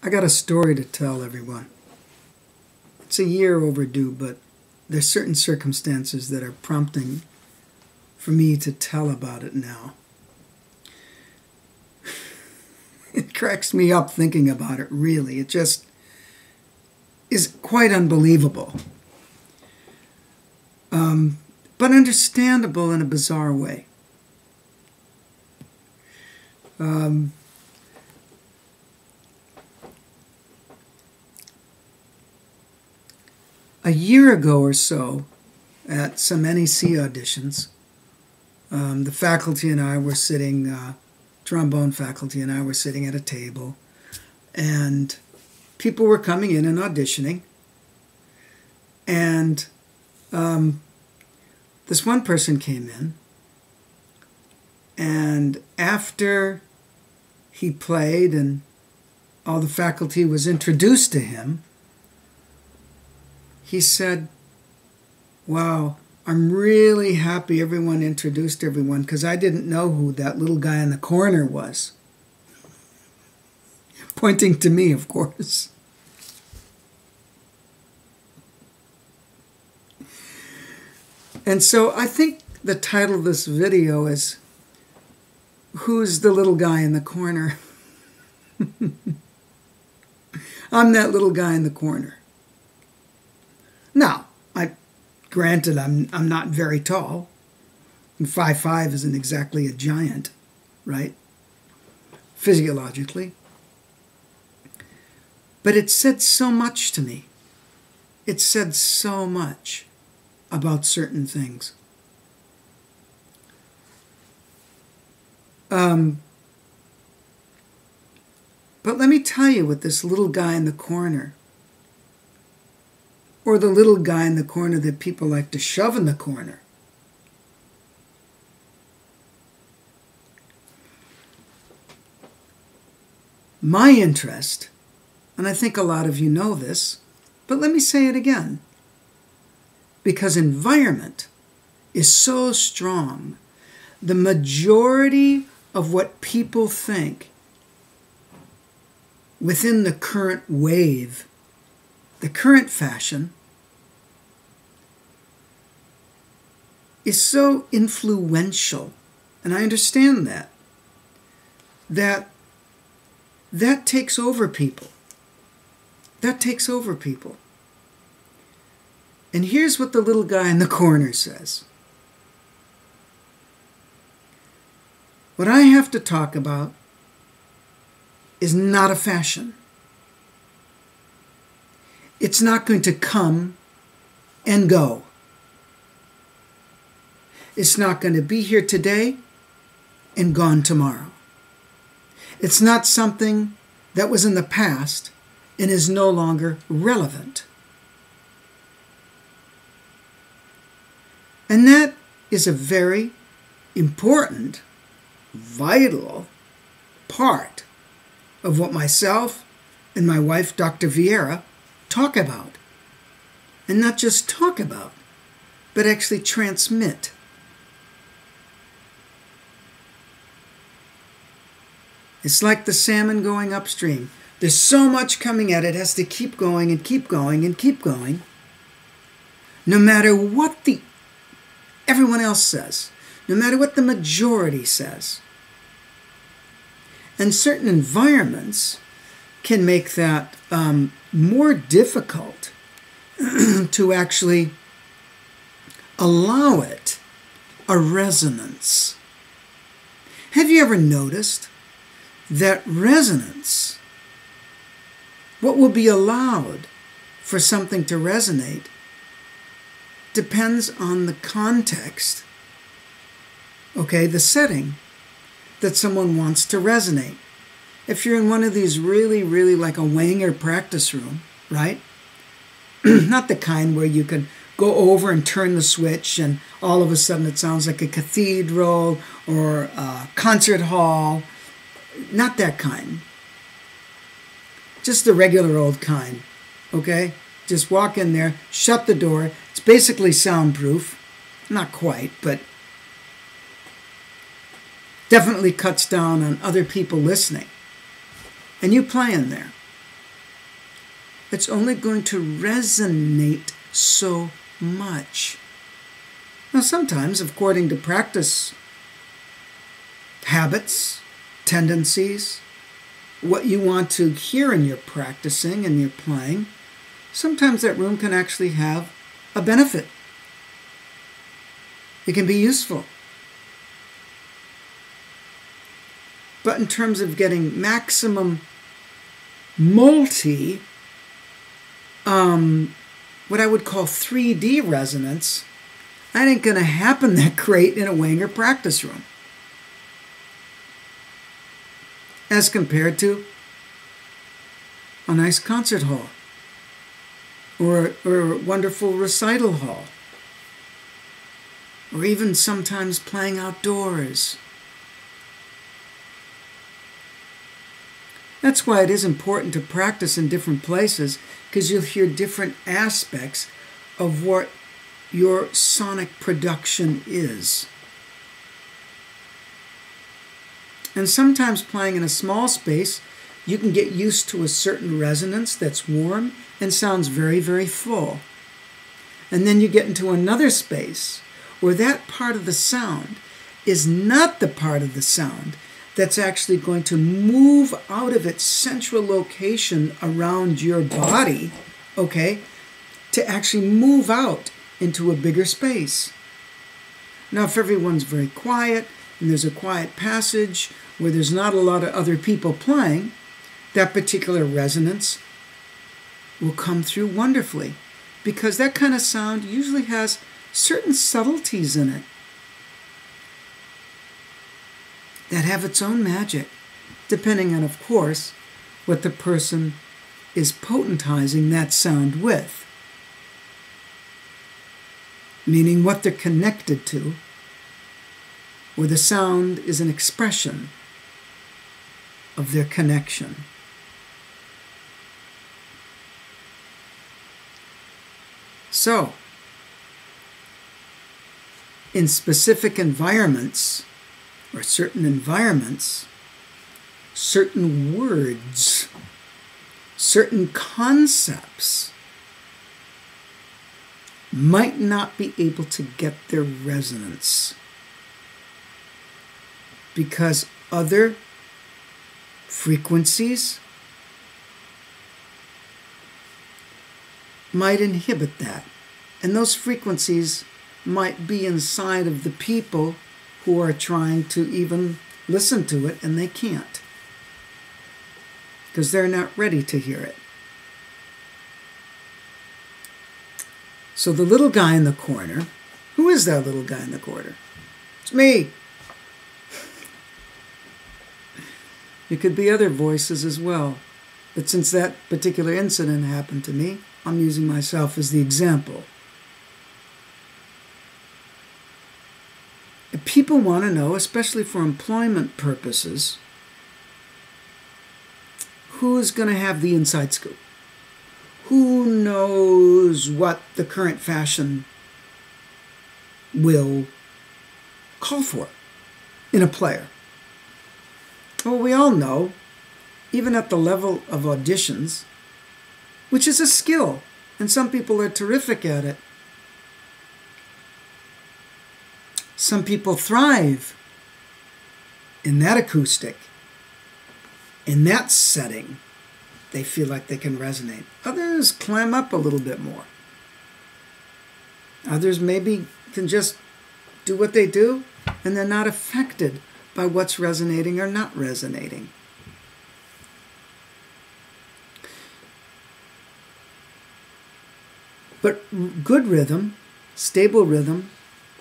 I got a story to tell everyone. It's a year overdue, but there's certain circumstances that are prompting for me to tell about it now. It cracks me up thinking about it, really. It just is quite unbelievable. But understandable in a bizarre way. A year ago or so, at some NEC auditions, the faculty and I were sitting, trombone faculty and I were sitting at a table, and people were coming in and auditioning, and this one person came in, and after he played and all the faculty was introduced to him, he said, "Wow, I'm really happy everyone introduced everyone because I didn't know who that little guy in the corner was." Pointing to me, of course. And so I think the title of this video is, "Who's the Little Guy in the Corner?" I'm that little guy in the corner. Now, granted, I'm not very tall. And 5'5" isn't exactly a giant, right? Physiologically. But it said so much to me. It said so much about certain things. But let me tell you what this little guy in the corner, or the little guy in the corner that people like to shove in the corner, my interest, and I think a lot of you know this, but let me say it again, because environment is so strong. The majority of what people think within the current wave, the current fashion, is so influential, and I understand that takes over people. That takes over people. And here's what the little guy in the corner says. What I have to talk about is not a fashion. It's not going to come and go. It's not going to be here today and gone tomorrow. It's not something that was in the past and is no longer relevant. And that is a very important, vital part of what myself and my wife, Dr. Vieira, talk about. And not just talk about, but actually transmit. It's like the salmon going upstream. There's so much coming at it, it has to keep going and keep going and keep going. No matter what everyone else says. No matter what the majority says. And certain environments can make that more difficult to actually allow it a resonance. Have you ever noticed that resonance, what will be allowed for something to resonate, depends on the context, okay, the setting that someone wants to resonate. If you're in one of these really, really like a Wanger practice room, right? Not the kind where you can go over and turn the switch and all of a sudden it sounds like a cathedral or a concert hall. Not that kind. Just the regular old kind, okay? Just walk in there, shut the door. It's basically soundproof. Not quite, but definitely cuts down on other people listening. And you play in there. it's only going to resonate so much. Now, sometimes, according to practice habits, tendencies, what you want to hear in your practicing and your playing, sometimes that room can actually have a benefit. It can be useful. But in terms of getting maximum what I would call 3D resonance, that ain't going to happen that great in a Wenger practice room. As compared to a nice concert hall or a wonderful recital hall, or even sometimes playing outdoors. That's why it is important to practice in different places, because you'll hear different aspects of what your sonic production is. And sometimes playing in a small space, you can get used to a certain resonance that's warm and sounds very, very full. And then you get into another space where that part of the sound is not the part of the sound that's actually going to move out of its central location around your body, okay, to actually move out into a bigger space. Now, if everyone's very quiet and there's a quiet passage where there's not a lot of other people playing, that particular resonance will come through wonderfully, because that kind of sound usually has certain subtleties in it that have its own magic, depending on, of course, what the person is potentizing that sound with, meaning what they're connected to, or the sound is an expression of their connection. So, in specific environments, or certain environments, certain words, certain concepts might not be able to get their resonance because other frequencies might inhibit that. And those frequencies might be inside of the people who are trying to even listen to it, and they can't because they're not ready to hear it. So the little guy in the corner, who is that little guy in the corner? It's me. It could be other voices as well. But since that particular incident happened to me, I'm using myself as the example. People want to know, especially for employment purposes, who's going to have the inside scoop? Who knows what the current fashion will call for in a player? Well, we all know, even at the level of auditions, which is a skill, and some people are terrific at it. Some people thrive in that acoustic, in that setting. They feel like they can resonate. Others climb up a little bit more. Others maybe can just do what they do, and they're not affected by what's resonating or not resonating. But good rhythm, stable rhythm,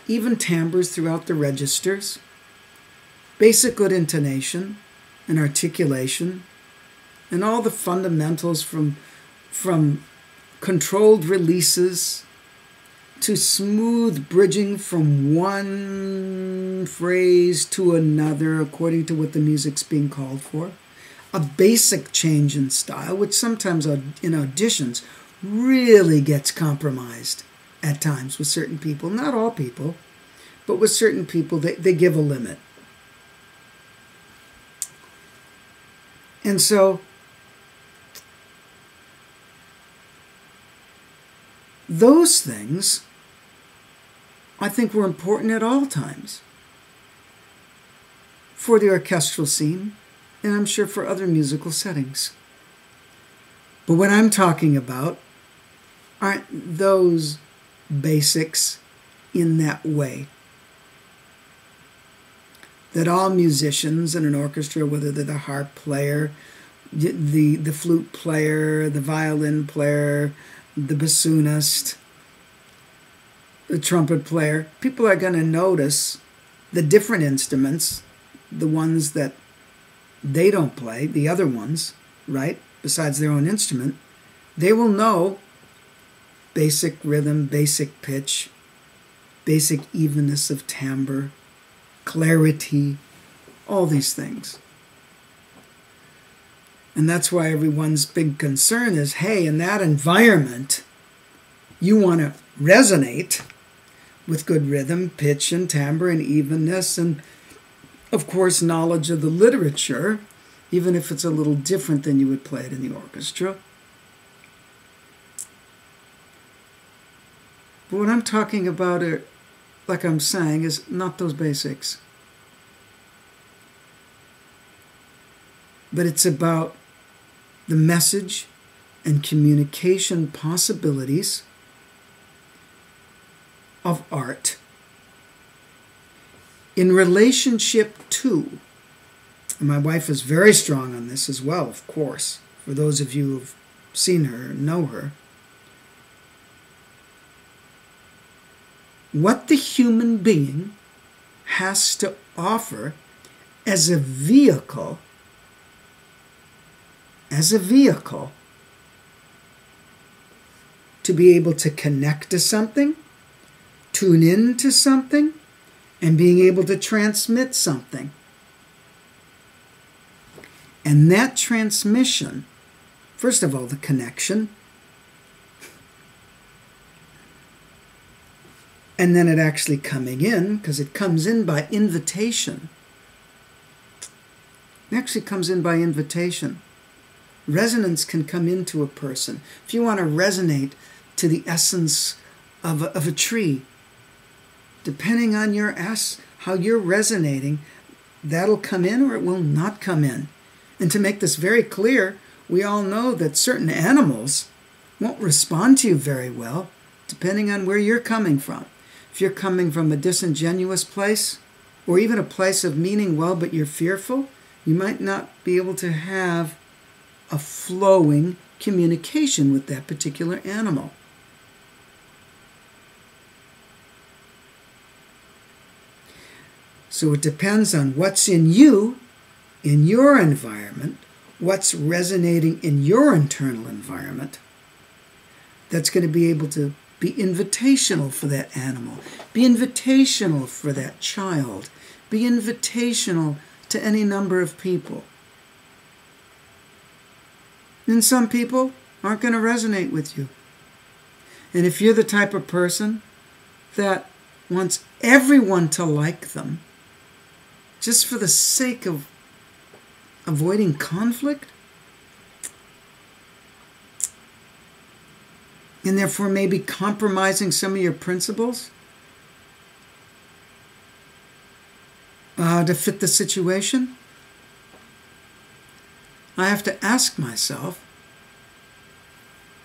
even timbres throughout the registers, basic good intonation and articulation, and all the fundamentals from controlled releases to smooth bridging from one phrase to another according to what the music's being called for. A basic change in style, which sometimes in auditions really gets compromised at times with certain people. Not all people, but with certain people, they give a limit. And so those things I think were important at all times for the orchestral scene, and I'm sure for other musical settings. But what I'm talking about aren't those basics in that way. That all musicians in an orchestra, whether they're the harp player, the flute player, the violin player, the bassoonist, the trumpet player, people are going to notice the different instruments, the ones that they don't play, the other ones, right, besides their own instrument. They will know basic rhythm, basic pitch, basic evenness of timbre, clarity, all these things. And that's why everyone's big concern is, hey, in that environment, you want to resonate with good rhythm, pitch, and timbre, and evenness, and, of course, knowledge of the literature, even if it's a little different than you would play it in the orchestra. But what I'm talking about, like I'm saying, is not those basics. But it's about the message and communication possibilities of art in relationship to, and my wife is very strong on this as well, of course, for those of you who've seen her and know her, what the human being has to offer as a vehicle to be able to connect to something, tune in to something, and being able to transmit something. And that transmission, first of all, the connection, and then it actually coming in, because it comes in by invitation. It actually comes in by invitation. Resonance can come into a person. If you want to resonate to the essence of a tree, depending on your how you're resonating, that'll come in or it will not come in. And to make this very clear, we all know that certain animals won't respond to you very well, depending on where you're coming from. If you're coming from a disingenuous place, or even a place of meaning well, but you're fearful, you might not be able to have a flowing communication with that particular animal. So it depends on what's in you, in your environment, what's resonating in your internal environment, that's going to be able to be invitational for that animal, be invitational for that child, be invitational to any number of people. And some people aren't going to resonate with you. And if you're the type of person that wants everyone to like them, just for the sake of avoiding conflict, and therefore maybe compromising some of your principles to fit the situation, I have to ask myself,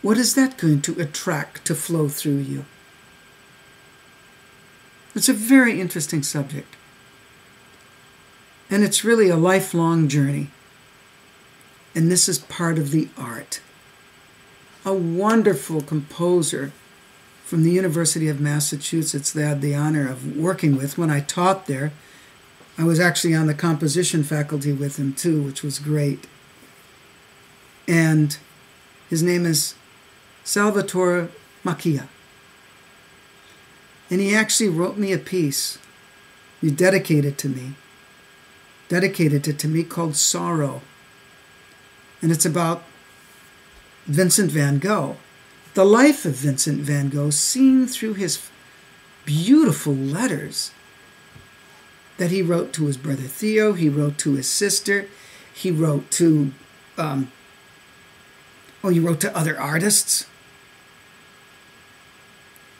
what is that going to attract to flow through you? It's a very interesting subject. And it's really a lifelong journey. And this is part of the art. A wonderful composer from the University of Massachusetts that I had the honor of working with when I taught there. I was actually on the composition faculty with him too, which was great. And his name is Salvatore Macchia. And he actually wrote me a piece. He dedicated it to me called Sorrow. And it's about Vincent van Gogh. The life of Vincent van Gogh seen through his beautiful letters that he wrote to his brother Theo, he wrote to his sister, he wrote to other artists.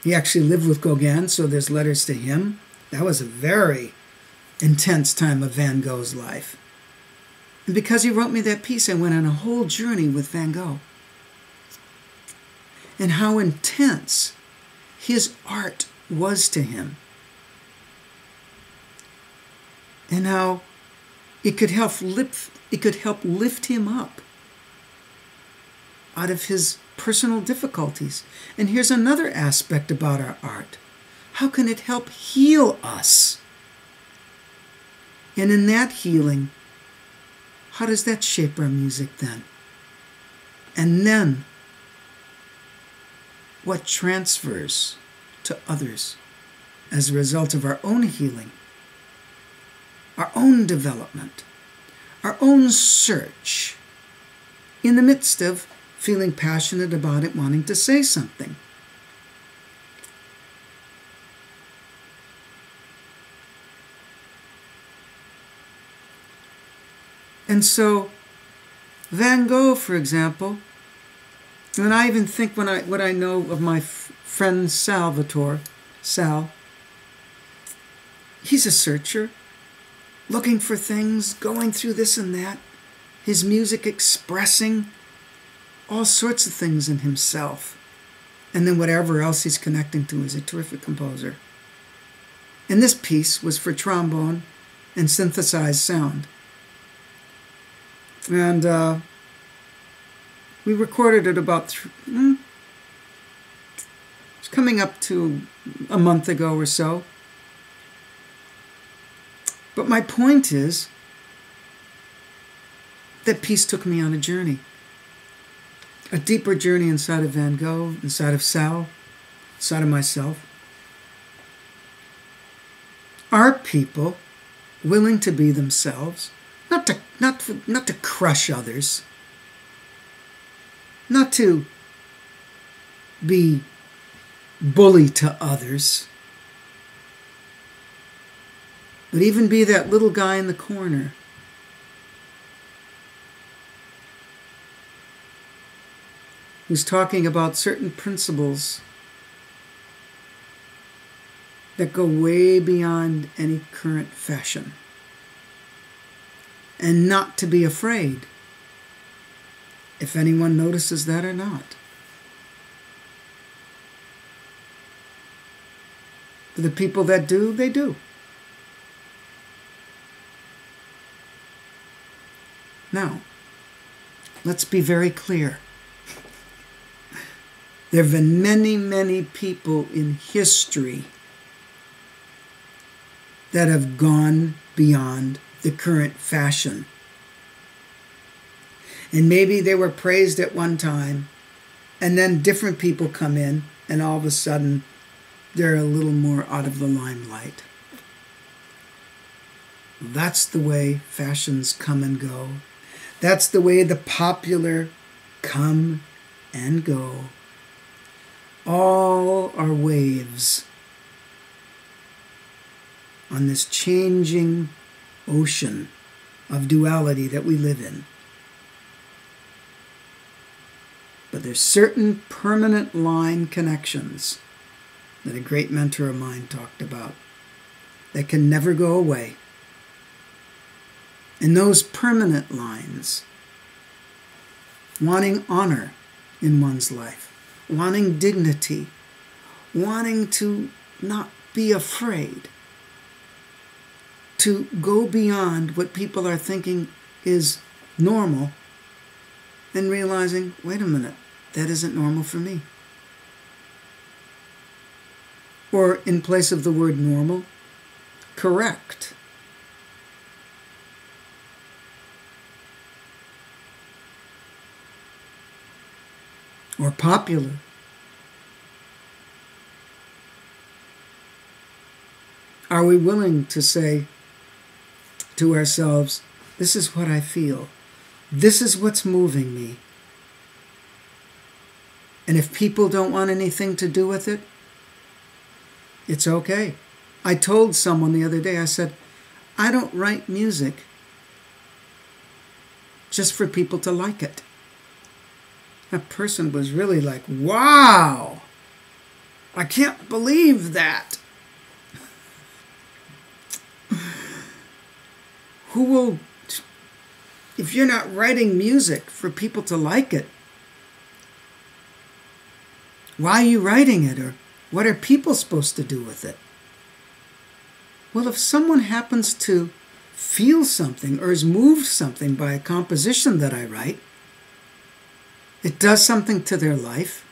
He actually lived with Gauguin, so there's letters to him. That was a very intense time of Van Gogh's life. And because he wrote me that piece, I went on a whole journey with Van Gogh. And how intense his art was to him. And how it could help lift him up out of his personal difficulties. And here's another aspect about our art. How can it help heal us? And in that healing, how does that shape our music then? And then, what transfers to others as a result of our own healing, our own development, our own search, in the midst of feeling passionate about it, wanting to say something. And so, Van Gogh, for example, and I even think what I know of my friend Sal, he's a searcher, looking for things, going through this and that, his music expressing all sorts of things in himself. And then whatever else he's connecting to. He's a terrific composer. And this piece was for trombone and synthesized sound. And we recorded it about, it's coming up to a month ago or so. But my point is, that piece took me on a journey. A deeper journey inside of Van Gogh, inside of Sal, inside of myself. Are people willing to be themselves? Not to crush others. Not to be bully to others. But even be that little guy in the corner. Who's talking about certain principles that go way beyond any current fashion. And not to be afraid if anyone notices that or not. For the people that do, they do. Now, let's be very clear. There have been many, many people in history that have gone beyond the current fashion. And maybe they were praised at one time, and then different people come in, and all of a sudden, they're a little more out of the limelight. That's the way fashions come and go. That's the way the popular come and go. All are waves on this changing ocean of duality that we live in. But there's certain permanent line connections that a great mentor of mine talked about that can never go away. And those permanent lines, wanting honor in one's life, wanting dignity, wanting to not be afraid, to go beyond what people are thinking is normal, and realizing, wait a minute, that isn't normal for me. Or in place of the word normal, correct. Or popular. Are we willing to say to ourselves, this is what I feel. This is what's moving me. And if people don't want anything to do with it, it's okay. I told someone the other day, I said, I don't write music just for people to like it. That person was really like, wow! I can't believe that. Who will, if you're not writing music for people to like it, why are you writing it, or what are people supposed to do with it? Well, if someone happens to feel something or is moved something by a composition that I write, it does something to their life,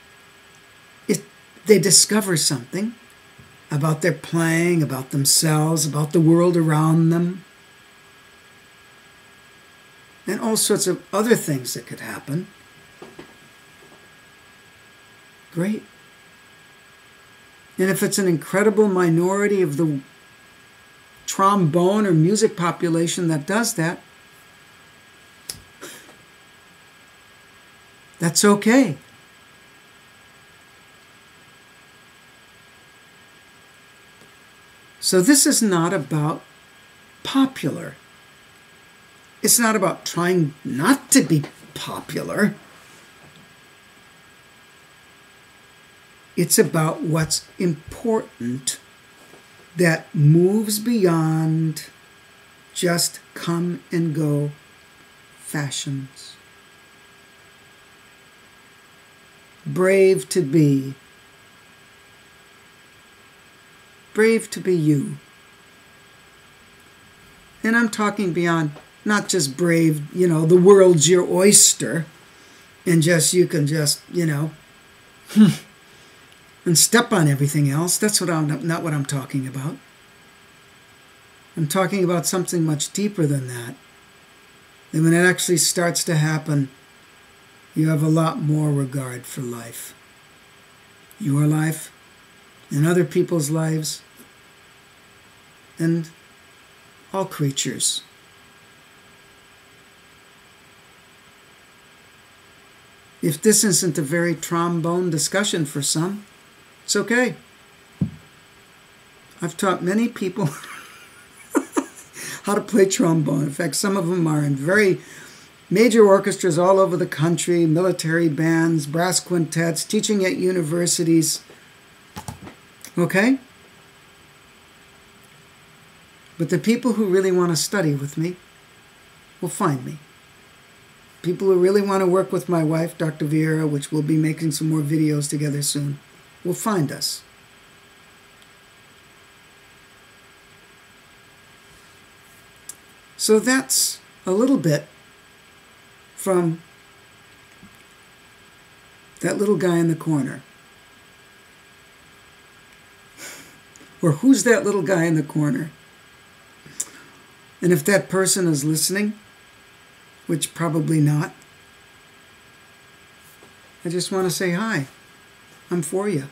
they discover something about their playing, about themselves, about the world around them, and all sorts of other things that could happen. Great. And if it's an incredible minority of the trombone or music population that does that, that's okay. So this is not about popular. It's not about trying not to be popular. It's about what's important that moves beyond just come and go fashions. Brave to be. Brave to be you. And I'm talking beyond not just brave, the world's your oyster, and you can just, and step on everything else. That's not what I'm talking about. I'm talking about something much deeper than that. And when it actually starts to happen, you have a lot more regard for life. Your life, and other people's lives, and all creatures. If this isn't a very trombone discussion for some, it's okay. I've taught many people how to play trombone. In fact, some of them are in very major orchestras all over the country, military bands, brass quintets, teaching at universities. Okay? But the people who really want to study with me will find me. People who really want to work with my wife, Dr. Vieira, which we'll be making some more videos together soon, will find us. So that's a little bit from that little guy in the corner. Or who's that little guy in the corner? And if that person is listening, which probably not, I just want to say hi. I'm for you.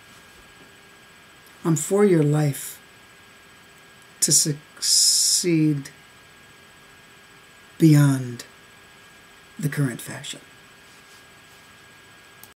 I'm for your life to succeed beyond the current fashion.